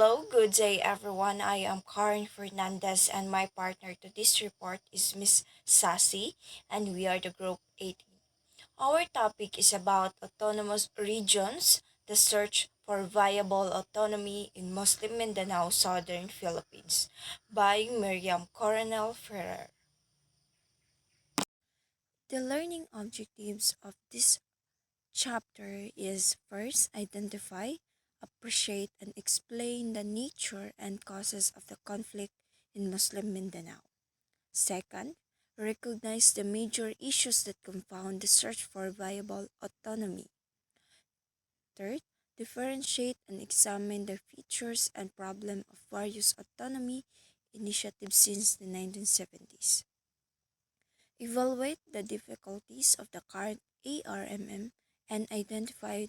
Hello, good day everyone. I am Karen Fernandez and my partner to this report is Miss Sassy and we are the group 18. Our topic is about autonomous regions, the search for viable autonomy in Muslim Mindanao, Southern Philippines by Miriam Coronel Ferrer. The learning objectives of this chapter is first identify, appreciate, and explain the nature and causes of the conflict in Muslim Mindanao. Second, recognize the major issues that confound the search for viable autonomy. Third, differentiate and examine the features and problem of various autonomy initiatives since the 1970s. Evaluate the difficulties of the current ARMM and identify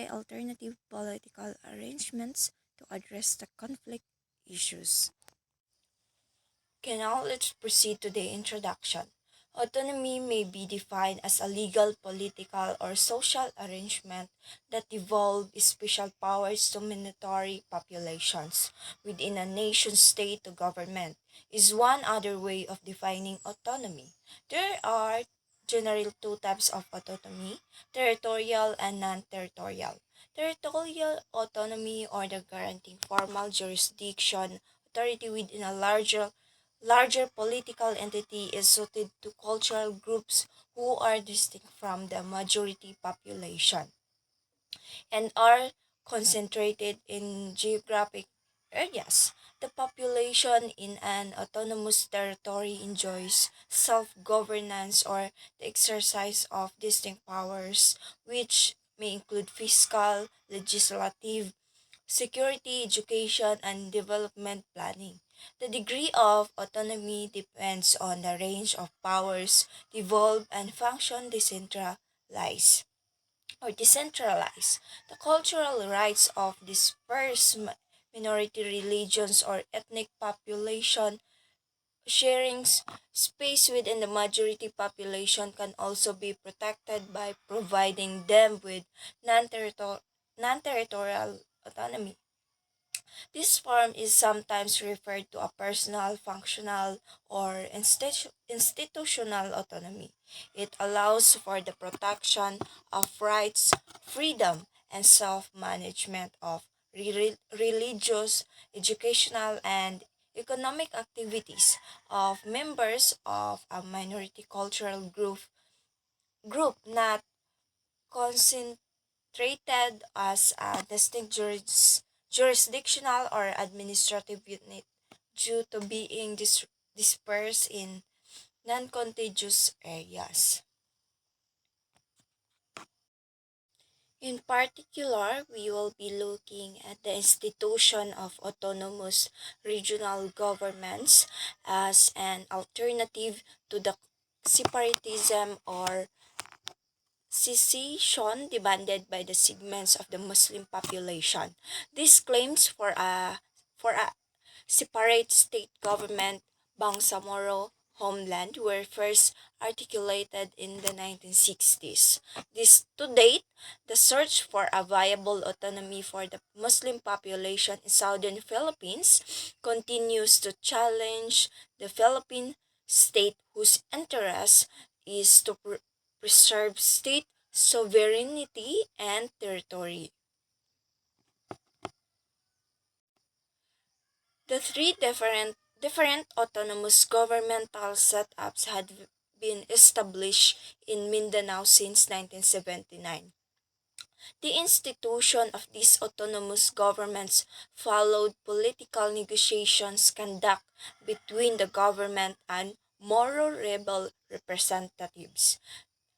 alternative political arrangements to address the conflict issues. Okay, now let's proceed to the introduction. Autonomy may be defined as a legal, political, or social arrangement that devolve special powers to mandatory populations within a nation state to government is one other way of defining autonomy. There are generally two types of autonomy, territorial and non-territorial. Territorial autonomy or the granting formal jurisdiction authority within a larger political entity is suited to cultural groups who are distinct from the majority population and are concentrated in geographic areas. The population in an autonomous territory enjoys self governance or the exercise of distinct powers, which may include fiscal, legislative, security, education, and development planning. The degree of autonomy depends on the range of powers devolved and function decentralized. The cultural rights of dispersed minority religions or ethnic population sharing space within the majority population can also be protected by providing them with non-territorial autonomy. This form is sometimes referred to a personal, functional, or institutional autonomy. It allows for the protection of rights, freedom, and self-management of religious, educational, and economic activities of members of a minority cultural group not treated as a distinct jurisdictional or administrative unit due to being dispersed in non-contiguous areas. In particular, we will be looking at the institution of autonomous regional governments as an alternative to the separatism or secession demanded by the segments of the Muslim population. These claims for a separate state government, Bangsamoro homeland, were first articulated in the 1960s. This to date, the search for a viable autonomy for the Muslim population in southern Philippines continues to challenge the Philippine state whose interest is to preserve state sovereignty and territory. The three different autonomous governmental setups had been established in Mindanao since 1979. The institution of these autonomous governments followed political negotiations conducted between the government and Moro rebel representatives,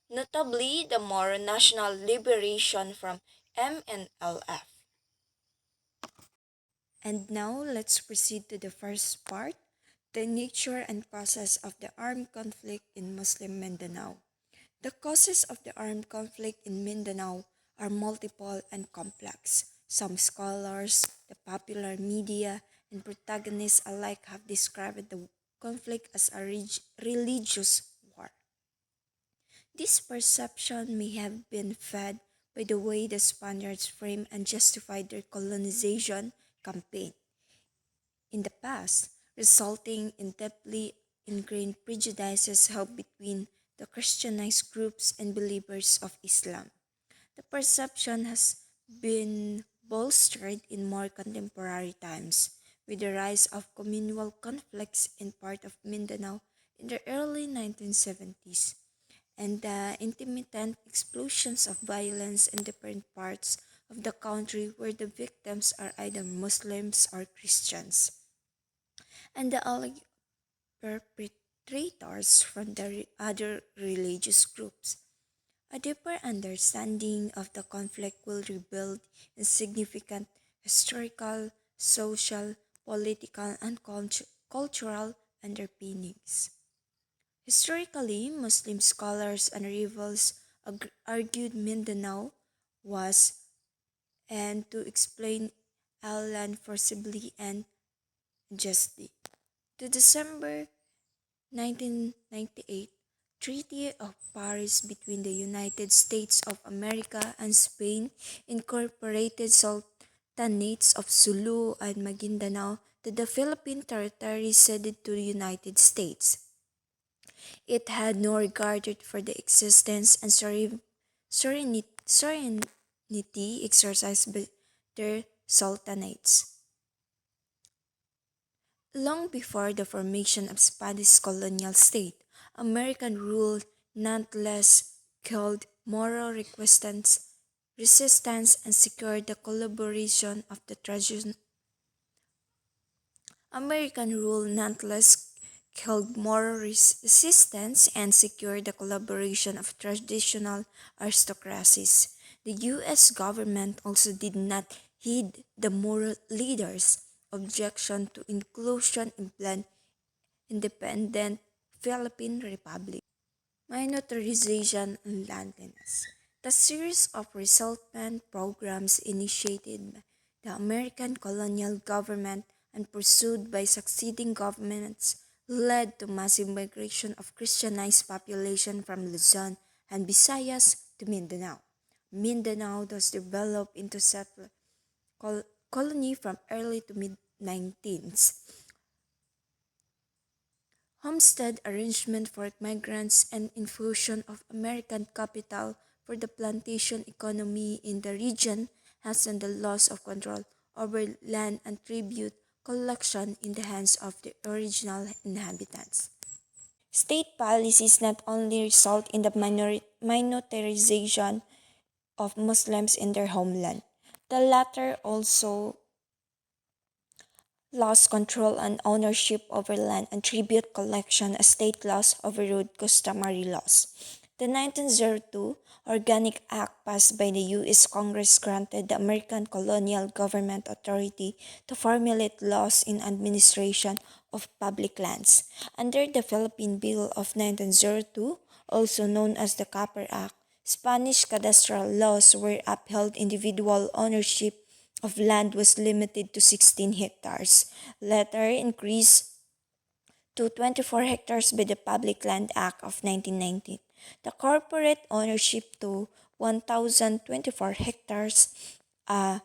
notably the Moro National Liberation from MNLF. And now let's proceed to the first part, the nature and causes of the armed conflict in Muslim Mindanao. The causes of the armed conflict in Mindanao are multiple and complex. Some scholars, the popular media, and protagonists alike have described the conflict as a religious war. This perception may have been fed by the way the Spaniards framed and justified their colonization campaign in the past, resulting in deeply ingrained prejudices held between the Christianized groups and believers of Islam. The perception has been bolstered in more contemporary times, with the rise of communal conflicts in part of Mindanao in the early 1970s and the intermittent explosions of violence in different parts of the country where the victims are either Muslims or Christians, and the alleged perpetrators from the other religious groups. A deeper understanding of the conflict will reveal significant historical, social, political, and cultural underpinnings. Historically, Muslim scholars and rivals argued Mindanao was and to explain our land forcibly and justly. The December 1998 Treaty of Paris between the United States of America and Spain incorporated sultanates of Sulu and Maguindanao to the Philippine territories ceded to the United States. It had no regard for the existence and sovereignty exercised by their sultanates. Long before the formation of Spanish colonial state, American rule nonetheless killed moral resistance and secured the collaboration of the American rule nonetheless killed moral resistance and secured the collaboration of traditional aristocracies. The U.S. government also did not heed the moral leaders' objection to inclusion in planned independent Philippine Republic. Miniaturization and landliness. The series of resettlement programs initiated by the American colonial government and pursued by succeeding governments led to massive migration of Christianized population from Luzon and Visayas to Mindanao. Mindanao thus developed into settler colony from early to mid 19th homestead arrangement for migrants and infusion of American capital for the plantation economy in the region hastened the loss of control over land and tribute collection in the hands of the original inhabitants. State policies not only result in the minoritization of Muslims in their homeland, the latter also lost control and ownership over land and tribute collection as state laws overrode customary laws. The 1902 Organic Act passed by the U.S. Congress granted the American colonial government authority to formulate laws in administration of public lands. Under the Philippine Bill of 1902, also known as the Copper Act, Spanish cadastral laws were upheld. Individual ownership of land was limited to 16 hectares, later increased to 24 hectares by the Public Land Act of 1919. The corporate ownership to 1,024 hectares, a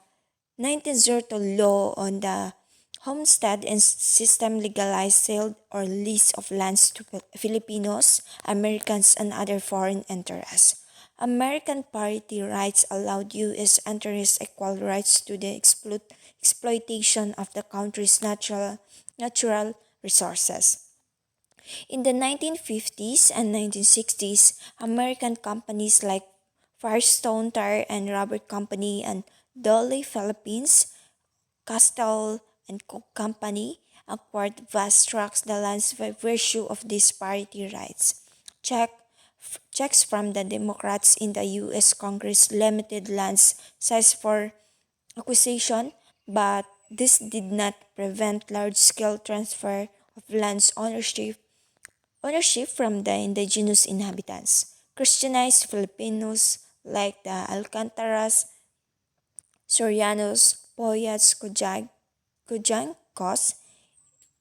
1902 law on the homestead and system legalized sale or lease of lands to Filipinos, Americans, and other foreign interests. American parity rights allowed U.S. interests equal rights to the exploitation of the country's natural resources. In the 1950s and 1960s, American companies like Firestone Tire and Rubber Company and Dolly Philippines, Castle and Coke Company acquired vast tracts of lands by virtue of these parity rights. Checks from the Democrats in the U.S. Congress limited land size for acquisition, but this did not prevent large-scale transfer of land ownership from the indigenous inhabitants. Christianized Filipinos like the Alcantaras, Sorianos, Poyats, Cojancos,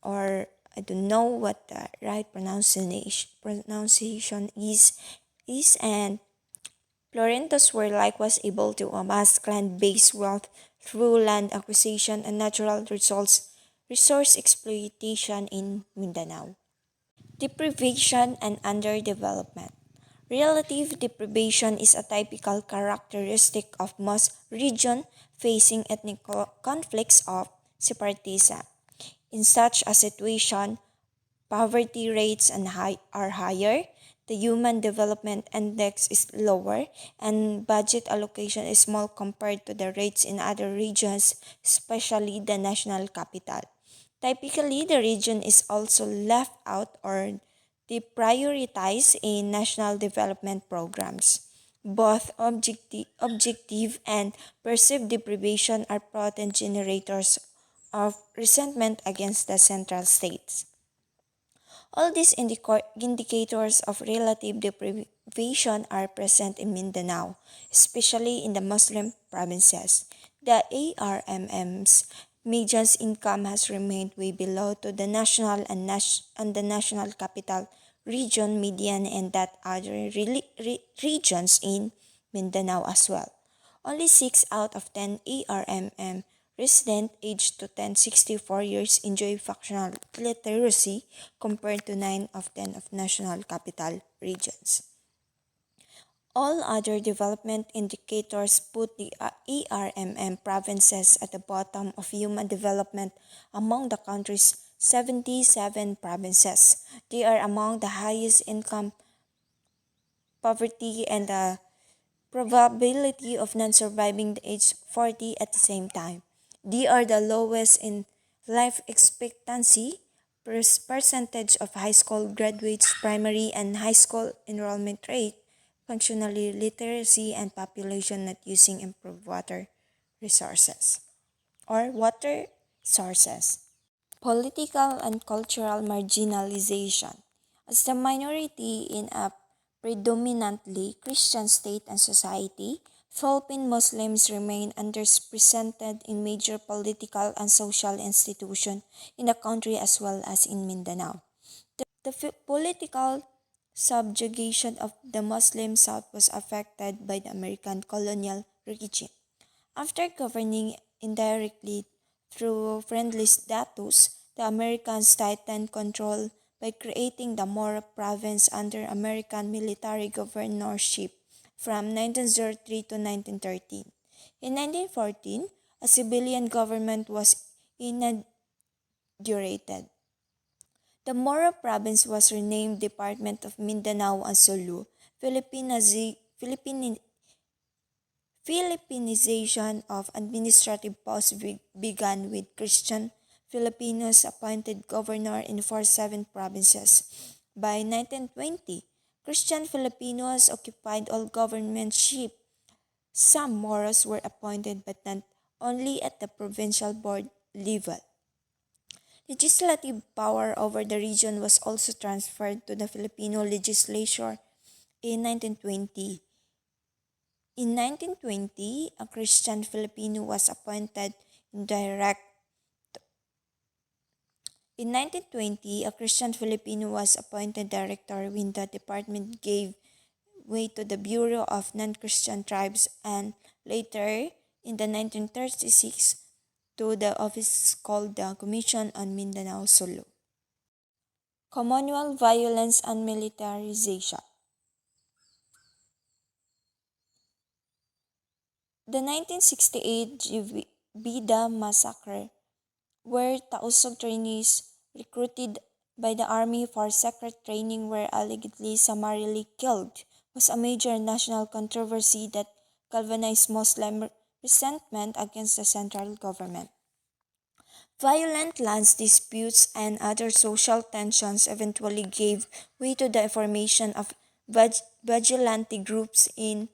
or I don't know what the right pronunciation is, and Florentos were likewise able to amass clan-based wealth through land acquisition and natural resource exploitation in Mindanao. Deprivation and underdevelopment. Relative deprivation is a typical characteristic of most regions facing ethnic conflicts of separatism. In such a situation, poverty rates are higher, the Human Development Index is lower, and budget allocation is small compared to the rates in other regions, especially the national capital. Typically, the region is also left out or deprioritized in national development programs. Both objective and perceived deprivation are potent generators of resentment against the central states. All these indicators of relative deprivation are present in Mindanao, especially in the Muslim provinces. The ARMM's median income has remained way below to the national and the national capital region median and that other regions in Mindanao as well. Only 6 out of 10 ARMM residents aged to 64 years enjoy functional literacy compared to 9 of 10 of national capital regions. All other development indicators put the ERMM provinces at the bottom of human development among the country's 77 provinces. They are among the highest income poverty and the probability of non-surviving the age 40 at the same time. They are the lowest in life expectancy, percentage of high school graduates, primary and high school enrollment rate, functional literacy, and population not using improved water resources or water sources. Political and cultural marginalization. As the minority in a predominantly Christian state and society, Philippine Muslims remain underrepresented in major political and social institutions in the country as well as in Mindanao. The political subjugation of the Muslim South was affected by the American colonial regime. After governing indirectly through friendly status, the Americans tightened control by creating the Moro province under American military governorship from 1903 to 1913. In 1914, a civilian government was inaugurated. The Moro province was renamed Department of Mindanao and Sulu. Philippinization of administrative posts began with Christian Filipinos appointed governor in 47 provinces. By 1920, Christian Filipinos occupied all governmentship. Some Moros were appointed but not only at the provincial board level. Legislative power over the region was also transferred to the Filipino legislature in 1920. In 1920, a Christian Filipino was appointed direct. In 1920, a Christian Filipino was appointed director when the department gave way to the Bureau of Non-Christian Tribes and later in the 1936 to the office called the Commission on Mindanao Sulu. Communal violence and militarization. The 1968 Bida massacre, where Tausug trainees recruited by the army for secret training were allegedly summarily killed, was a major national controversy that galvanized Muslim resentment against the central government. Violent land disputes and other social tensions eventually gave way to the formation of vigilante groups in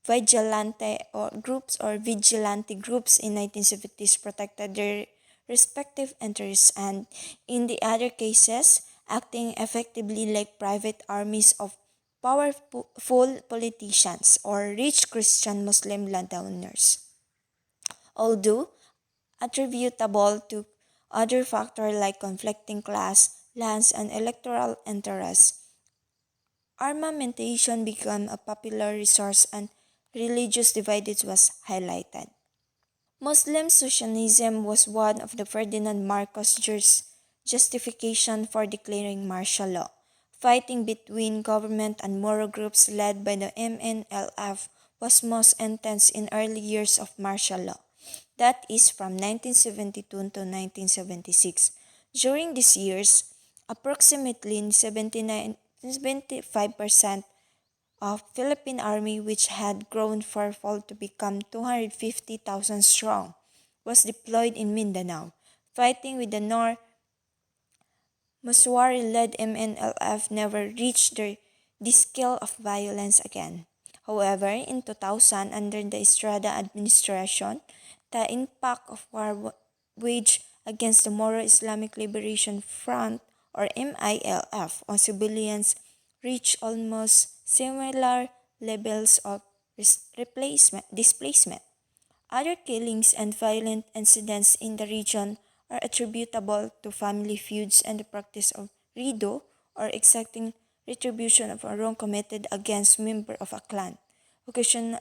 vigilante groups in 1970s protected their respective interests and in the other cases acting effectively like private armies of powerful politicians or rich Christian Muslim landowners. Although attributable to other factors like conflicting class, lands, and electoral interests, armamentation became a popular resource and religious divides was highlighted. Muslim socialism was one of the Ferdinand Marcos justification for declaring martial law. Fighting between government and Moro groups led by the MNLF was most intense in early years of martial law, that is from 1972 to 1976. During these years, approximately 75% of Philippine army, which had grown fourfold to become 250,000 strong, was deployed in Mindanao, fighting with the North. Muswari-led MNLF never reached this scale of violence again. However, in 2000, under the Estrada administration, the impact of war waged against the Moro Islamic Liberation Front or MILF on civilians reached almost similar levels of displacement. Other killings and violent incidents in the region are attributable to family feuds and the practice of rido or exacting retribution of a wrong committed against member of a clan. Occasion,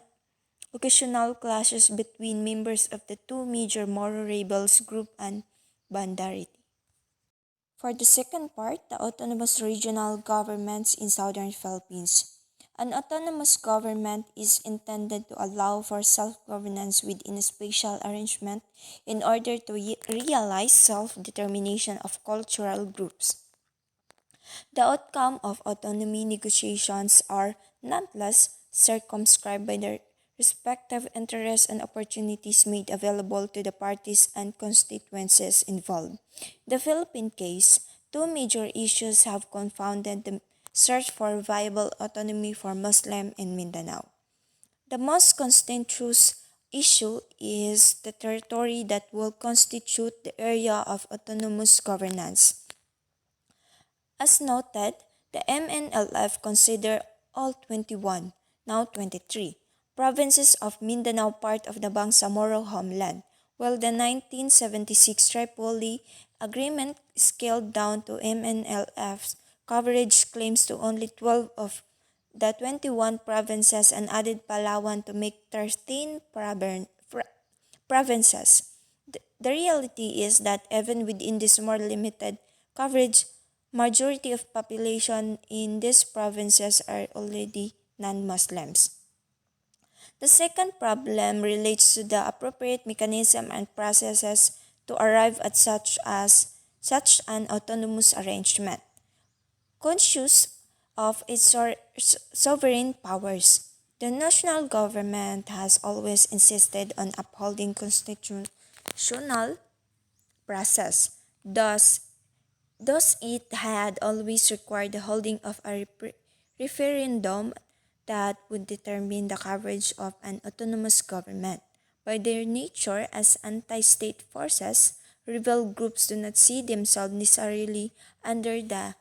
Occasional clashes between members of the two major Moro rebels group and Bandarity. For the second part, the autonomous regional governments in southern Philippines. An autonomous government is intended to allow for self-governance within a spatial arrangement in order to realize self-determination of cultural groups. The outcome of autonomy negotiations are nonetheless circumscribed by their respective interests and opportunities made available to the parties and constituencies involved. In the Philippine case, two major issues have confounded the search for viable autonomy for Muslim in Mindanao. The most contentious issue is the territory that will constitute the area of autonomous governance. As noted, the MNLF consider all 21, now 23, provinces of Mindanao part of the Bangsamoro homeland, while the 1976 Tripoli Agreement scaled down to MNLF's coverage claims to only 12 of the 21 provinces and added Palawan to make 13 provinces. The reality is that even within this more limited coverage, majority of population in these provinces are already non-Muslims. The second problem relates to the appropriate mechanism and processes to arrive at such an autonomous arrangement. Conscious of its sovereign powers, the national government has always insisted on upholding constitutional process. Thus, it had always required the holding of a referendum that would determine the coverage of an autonomous government. By their nature as anti-state forces, rebel groups do not see themselves necessarily under the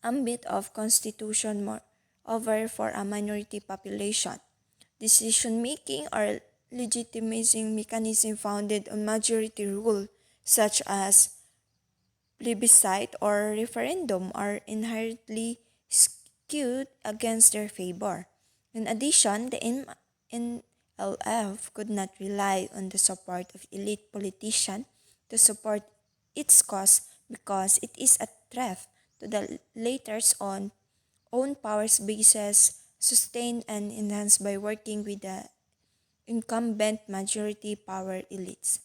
ambit of constitution over for a minority population. Decision-making or legitimizing mechanism founded on majority rule, such as plebiscite or referendum, are inherently skewed against their favor. In addition, the NLF could not rely on the support of elite politicians to support its cause because it is a threat to the latter's own power bases sustained and enhanced by working with the incumbent majority power elites.